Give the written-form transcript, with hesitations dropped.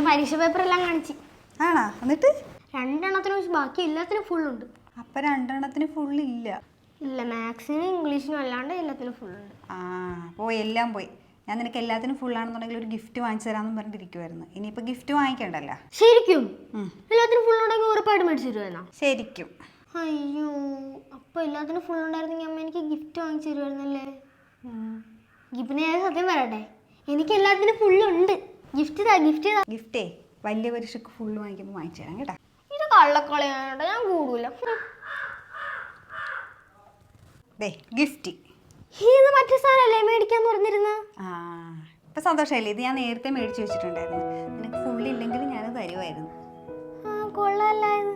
പരീക്ഷ പേപ്പർ എല്ലാം കാണിച്ചു. ആണോ? എന്നിട്ട് 2 എണ്ണത്തിന് വെച്ച് ബാക്കി എല്ലാത്തിനും ഫുള്ളുണ്ട്. അപ്പം 2 എണ്ണത്തിന് ഫുള്ളില്ല? ഇല്ല, മാത്സിനും ഇംഗ്ലീഷിനും അല്ലാണ്ട് എല്ലാത്തിനും ഫുള്ളുണ്ട്. ആ, പോയി, എല്ലാം പോയി. ഞാൻ നിനക്ക് എല്ലാത്തിനും ഫുള്ളാണെന്നുണ്ടെങ്കിൽ ഒരു ഗിഫ്റ്റ് വാങ്ങിച്ചു തരാമെന്ന് പറഞ്ഞിരിക്കുമായിരുന്നു. ഇനിയിപ്പോൾ ഗിഫ്റ്റ് വാങ്ങിക്കണ്ടല്ലോ. ശരിക്കും എല്ലാത്തിനും ഫുള്ളുണ്ടെങ്കിൽ ഉറപ്പായിട്ട് മേടിച്ചു തരുമായിരുന്നോ? ശരിക്കും. അയ്യോ, അപ്പോൾ എല്ലാത്തിനും ഫുള്ളുണ്ടായിരുന്നെങ്കിൽ അമ്മ എനിക്ക് ഗിഫ്റ്റ് വാങ്ങിച്ചു തരുമായിരുന്നല്ലേ? ഗിഫ്റ്റിനെ ഞാൻ സത്യം പറയട്ടെ, എനിക്ക് എല്ലാത്തിനും ഫുള്ളുണ്ട്. ഗിഫ്റ്റ് ഗിഫ്റ്റേ വലിയ പരീക്ഷയ്ക്ക് ഫുള്ള് വാങ്ങിക്കുമ്പോൾ വാങ്ങിച്ചു തരാം കേട്ടോ. ഇത് കള്ളക്കളിയാണോ? ഞാൻ കൂടൂല. ഗിഫ്റ്റ് ഇത് മറ്റേ സാധനമല്ലേ മേടിക്കാന്ന് പറഞ്ഞിരുന്ന? ആ, ഇപ്പം സന്തോഷമല്ലേ? ഇത് ഞാൻ നേരത്തെ മേടിച്ച് വെച്ചിട്ടുണ്ടായിരുന്നു. നിനക്ക് ഫുള്ളില്ലെങ്കിൽ ഞാനത് തരുമായിരുന്നു. കൊള്ളാല്ലായിരുന്നു.